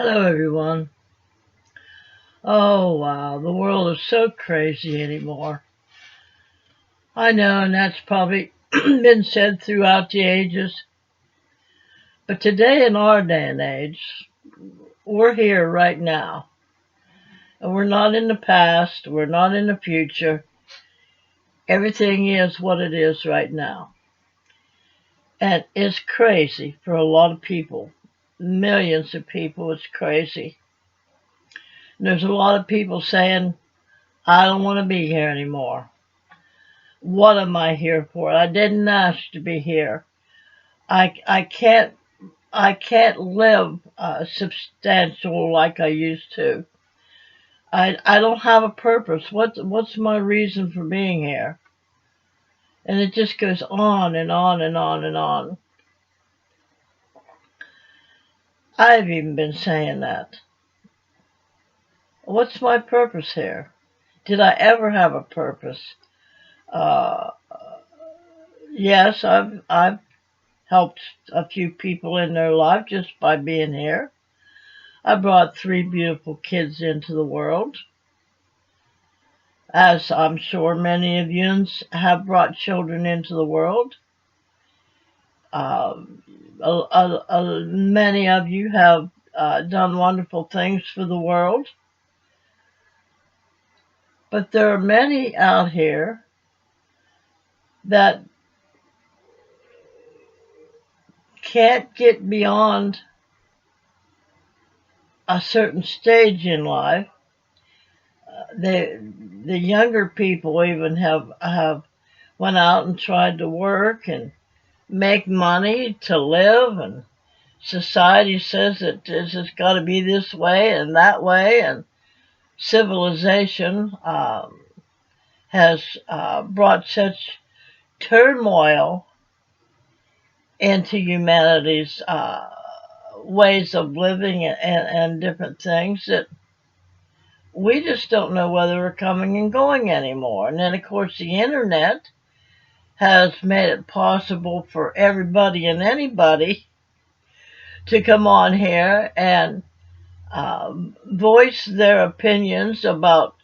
Hello, everyone. Oh, wow, the world is so crazy anymore. I know, and that's probably been said throughout the ages. But today, in our day and age, we're here right now. And we're not in the past, we're not in the future. Everything is what it is right now. And it's crazy for a lot of people. Millions of people, it's crazy. And there's a lot of people saying, I don't want to be here anymore. What am I here for? I didn't ask to be here. I can't live substantial like I used to. I don't have a purpose. What's my reason for being here? And it just goes on and on and on and on. I've even been saying that. What's my purpose here? Did I ever have a purpose? Uh, yes, I've helped a few people in their life just by being here. I brought three beautiful kids into the world, as I'm sure many of you have brought children into the world. Um, Many of you have done wonderful things for the world, but there are many out here that can't get beyond a certain stage in life. The younger people even have went out and tried to work and make money to live, and society says that this has got to be this way and that way, and civilization has brought such turmoil into humanity's ways of living and different things that we just don't know whether we're coming and going anymore. And then, of course, the internet has made it possible for everybody and anybody to come on here and voice their opinions about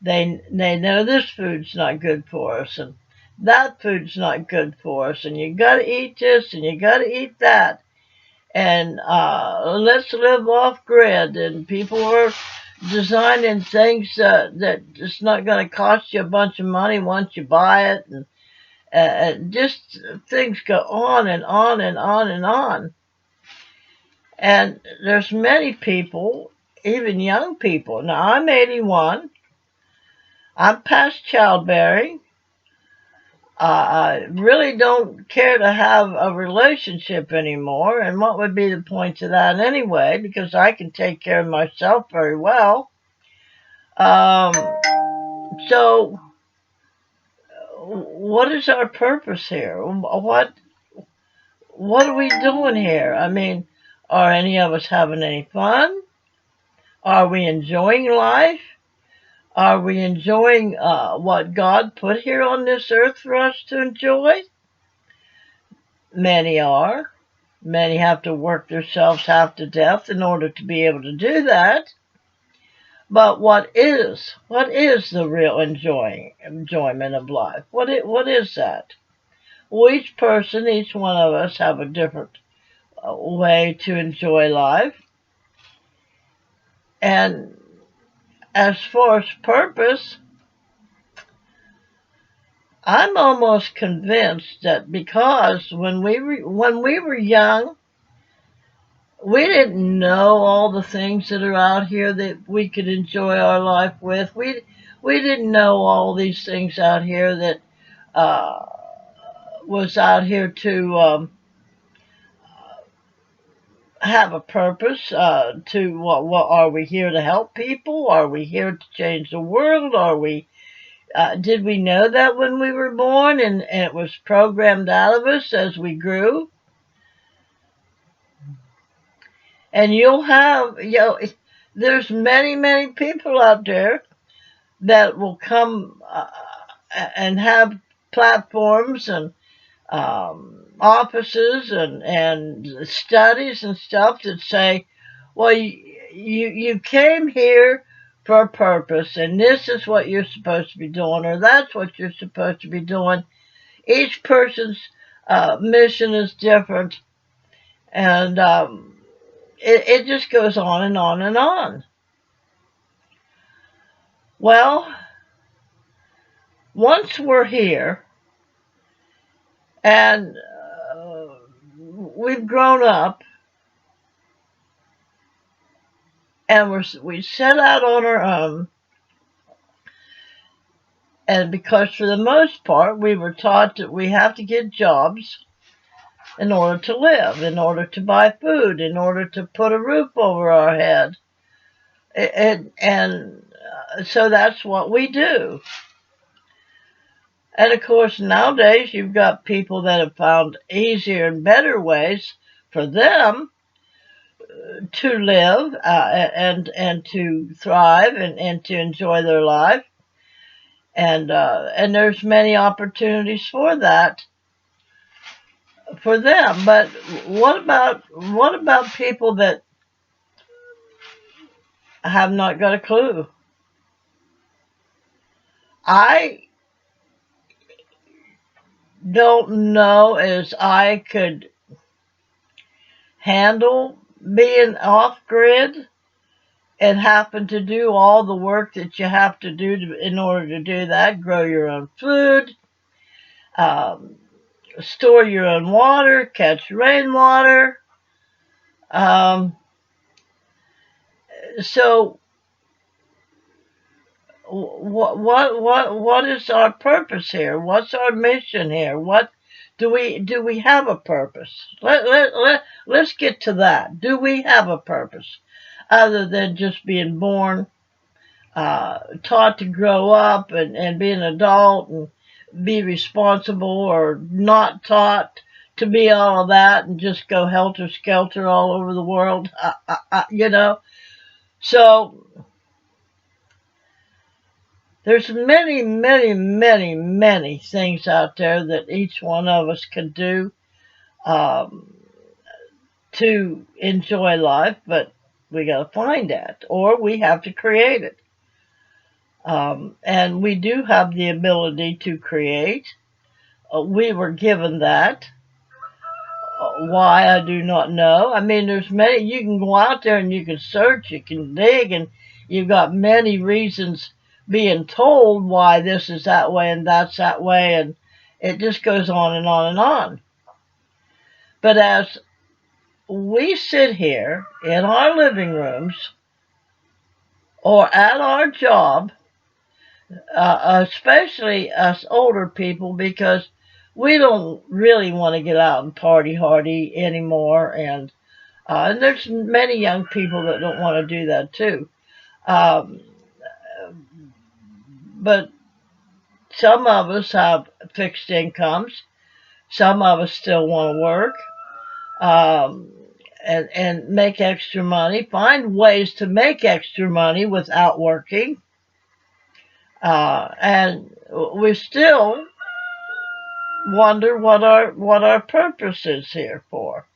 they know this food's not good for us and that food's not good for us, and you got to eat this and you got to eat that, and let's live off grid, and people are designing things that it's not going to cost you a bunch of money once you buy it, and just things go on and on and on and on. And there's many people, even young people. Now, I'm 81. I'm past childbearing. I really don't care to have a relationship anymore. And what would be the point of that anyway? Because I can take care of myself very well. Um, so, what is our purpose here? What are we doing here? I mean, are any of us having any fun? Are we enjoying life? Are we enjoying what God put here on this earth for us to enjoy? Many are. Many have to work themselves half to death in order to be able to do that. But what is the real enjoyment of life? What is that? Well, each person, each one of us, have a different way to enjoy life. And as far as purpose, I'm almost convinced that because when we were young, we didn't know all the things that are out here that we could enjoy our life with. We didn't know all these things out here that uh, was out here to have a purpose. To what are we here to help people? Are we here to change the world? Are we did we know that when we were born, and it was programmed out of us as we grew? And there's many people out there that will come and have platforms and offices and studies and stuff that say, well, you came here for a purpose, and this is what you're supposed to be doing, or that's what you're supposed to be doing. Each person's mission is different, and it just goes on and on and on. Well, once we're here and we've grown up and we set out on our own, and because for the most part we were taught that we have to get jobs in order to live, in order to buy food, in order to put a roof over our head, and so that's what we do. And of course, nowadays you've got people that have found easier and better ways for them to live and to thrive and to enjoy their life. And there's many opportunities for that for them. But what about people that have not got a clue? I don't know as I could handle being off grid and happen to do all the work that you have to do in order to do that. Grow your own food, um, store your own water, catch rainwater. Um, so what is our purpose here? What's our mission here? What do we have a purpose? Let's get to that. Do we have a purpose other than just being born, taught to grow up and be an adult and be responsible, or not taught to be all of that and just go helter skelter all over the world? So there's many, many, many, many things out there that each one of us can do um, to enjoy life, but we got to find that, or we have to create it. And we do have the ability to create. We were given that. Why, I do not know. I mean, there's many. You can go out there and you can search, you can dig, and you've got many reasons being told why this is that way and that's that way, and it just goes on and on and on. But as we sit here in our living rooms or at our job, especially us older people, because we don't really want to get out and party hardy anymore, and there's many young people that don't want to do that too. Um, but some of us have fixed incomes. Some of us still want to work um, and make extra money, find ways to make extra money without working. And we still wonder what our purpose is here for.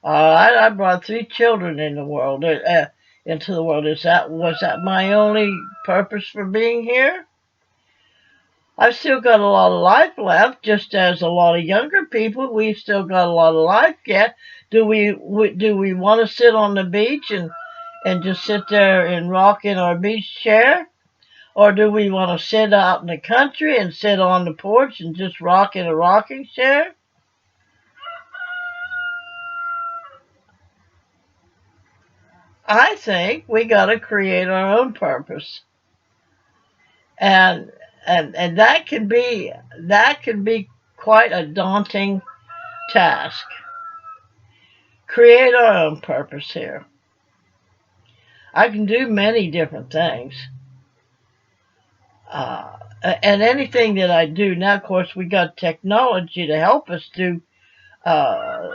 I brought 3 children in the world into the world. Was that my only purpose for being here? I've still got a lot of life left, just as a lot of younger people. We've still got a lot of life yet. Do we want to sit on the beach and just sit there and rock in our beach chair? Or do we want to sit out in the country and sit on the porch and just rock in a rocking chair? I think we got to create our own purpose, and and that can be quite a daunting task. Create our own purpose here. I can do many different things, uh, and anything that I do now. Of course, we got technology to help us do uh,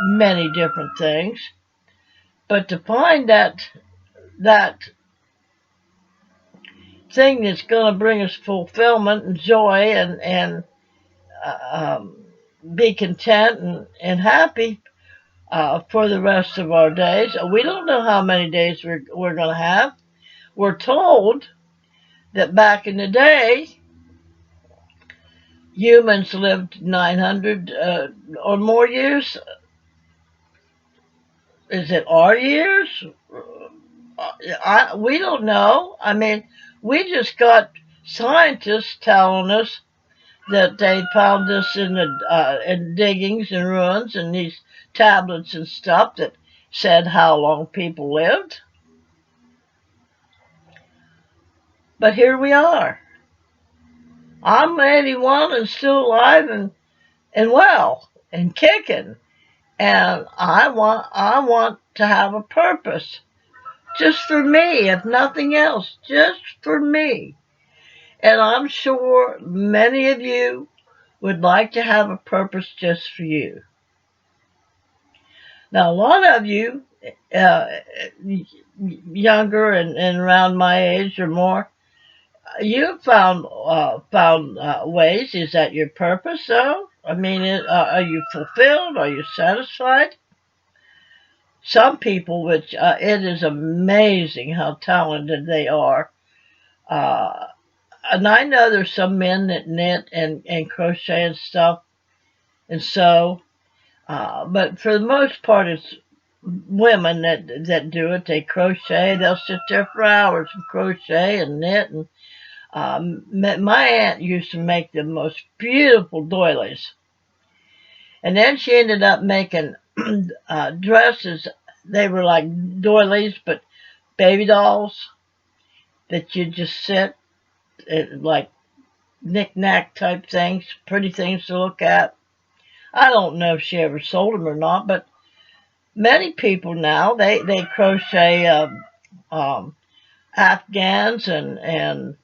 many different things, but to find that thing that's going to bring us fulfillment and joy and uh, um, be content and happy, for the rest of our days. We don't know how many days we're going to have. We're told that back in the day, humans lived 900 or more years. Is it our years? We don't know. I mean, we just got scientists telling us that they found this in the in diggings and ruins and these tablets and stuff that said how long people lived. But here we are. I'm 81 and still alive and well and kicking. And I want to have a purpose. Just for me, if nothing else, just for me. And I'm sure many of you would like to have a purpose just for you. Now, a lot of you, uh, younger and around my age or more, you have found ways. Is that your purpose, though? I mean, are you fulfilled? Are you satisfied? Some people, which it is amazing how talented they are. Uh, and I know there's some men that knit and crochet and stuff and sew, but for the most part, it's women that do it. They crochet. They'll sit there for hours and crochet and knit. And my aunt used to make the most beautiful doilies, and then she ended up making dresses. They were like doilies, but baby dolls that you just sit like knick-knack type things, pretty things to look at. I don't know if she ever sold them or not, but many people now they crochet um, afghans and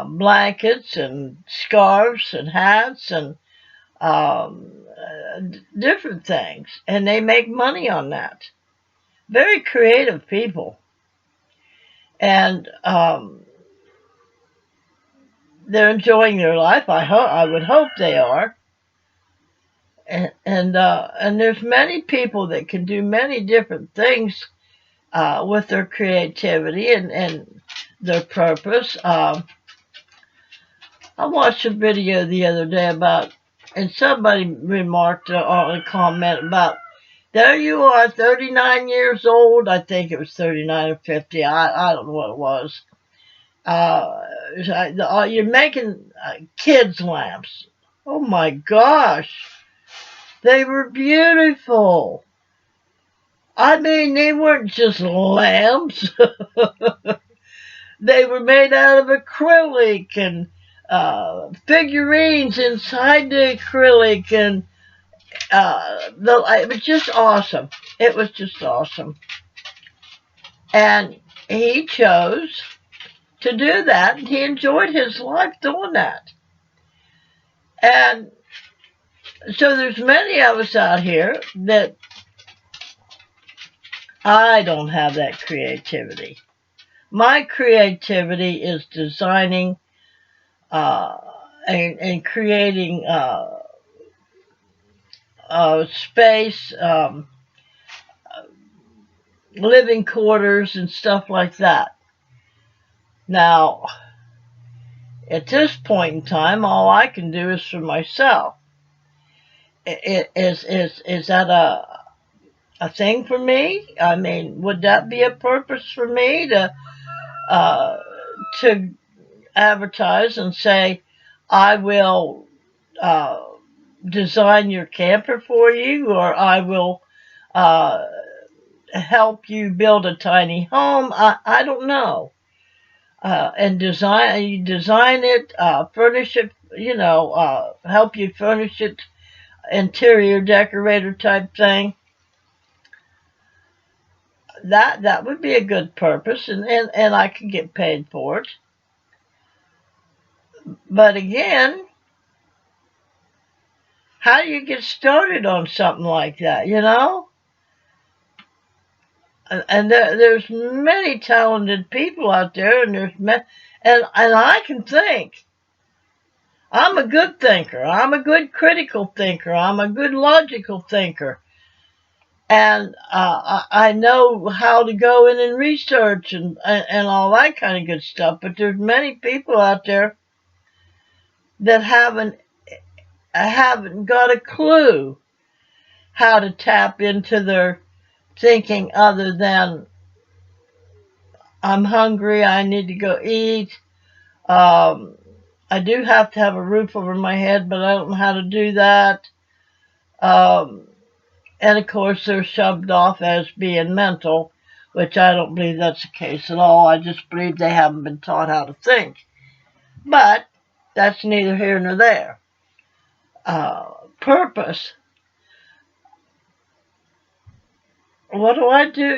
blankets and scarves and hats and different things, and they make money on that. Very creative people, and they're enjoying their life. I would hope they are. And there's many people that can do many different things with their creativity and their purpose. I watched a video the other day about, and somebody remarked on a comment about, there you are, 39 years old. I think it was 39 or 50. I don't know what it was. You're making kids' lamps. Oh my gosh. They were beautiful. I mean, they weren't just lamps. They were made out of acrylic and figurines inside the acrylic, and it was just awesome. It was just awesome. And he chose to do that, and he enjoyed his life doing that. And so there's many of us out here that I don't have that creativity. My creativity is designing uh, and creating space, living quarters, and stuff like that. Now, at this point in time, all I can do is for myself. Is that a thing for me? I mean, would that be a purpose for me uh, to advertise and say, I will uh, design your camper for you, or I will uh, help you build a tiny home? I don't know. And you design it, furnish it, help you furnish it, interior decorator type thing. That would be a good purpose, and I could get paid for it. But again, how do you get started on something like that, And there's many talented people out there, and and I can think. I'm a good thinker. I'm a good critical thinker. I'm a good logical thinker. And I know how to go in and research and all that kind of good stuff. But there's many people out there that haven't got a clue how to tap into their thinking other than I'm hungry, I need to go eat. Um, I do have to have a roof over my head, but I don't know how to do that. Um, and of course, they're shoved off as being mental, which I don't believe that's the case at all. I just believe they haven't been taught how to think. But that's neither here nor there. Purpose. What do I do?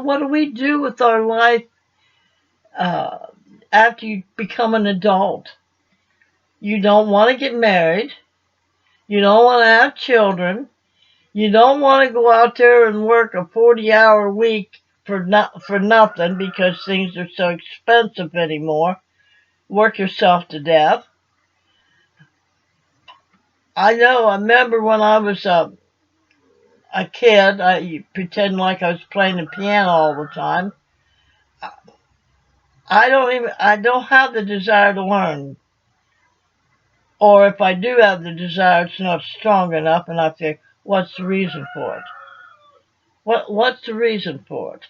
What do we do with our life uh, after you become an adult? You don't want to get married. You don't want to have children. You don't want to go out there and work a 40-hour week for nothing because things are so expensive anymore. Work yourself to death. I know. I remember when I was a kid, I pretend like I was playing the piano all the time. I don't have the desire to learn. Or if I do have the desire, it's not strong enough, and I think, what's the reason for it? What's the reason for it?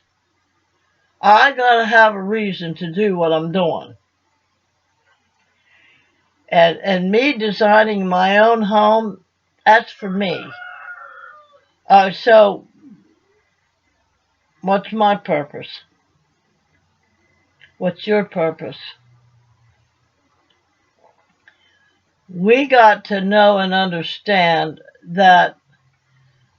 I gotta have a reason to do what I'm doing. And me designing my own home, that's for me. So what's my purpose? What's your purpose? We got to know and understand that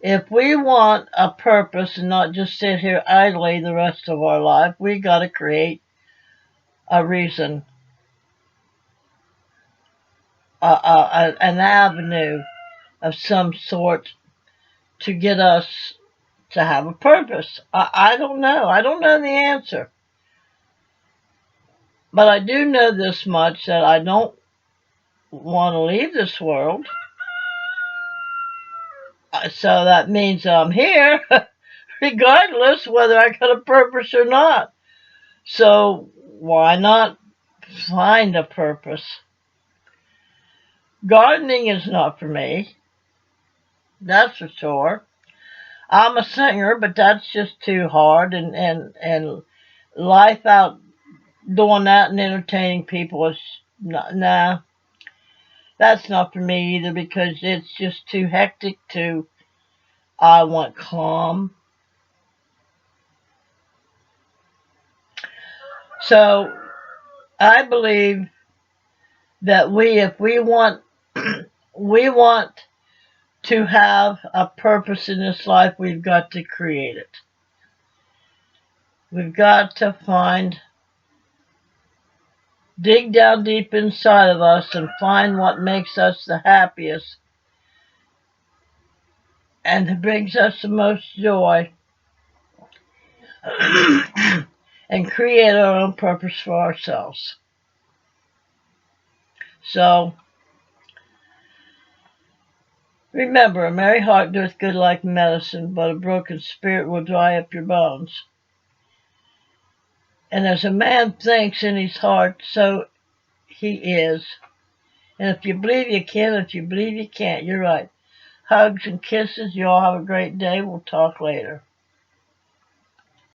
if we want a purpose and not just sit here idly the rest of our life, we got to create a reason, an avenue of some sort to get us to have a purpose. I don't know. I don't know the answer. But I do know this much that I don't want to leave this world. So that means I'm here, regardless whether I got a purpose or not. So why not find a purpose? Gardening is not for me. That's for sure. I'm a singer, but that's just too hard. And life out doing that and entertaining people is not, nah. That's not for me either because it's just too hectic to. I want calm. So I believe that if we want, we want to have a purpose in this life, we've got to create it. We've got to dig down deep inside of us and find what makes us the happiest and brings us the most joy and create our own purpose for ourselves. So remember, a merry heart doeth good like medicine, but a broken spirit will dry up your bones. And as a man thinks in his heart, so he is. And if you believe you can, if you believe you can't, you're right. Hugs and kisses. You all have a great day. We'll talk later.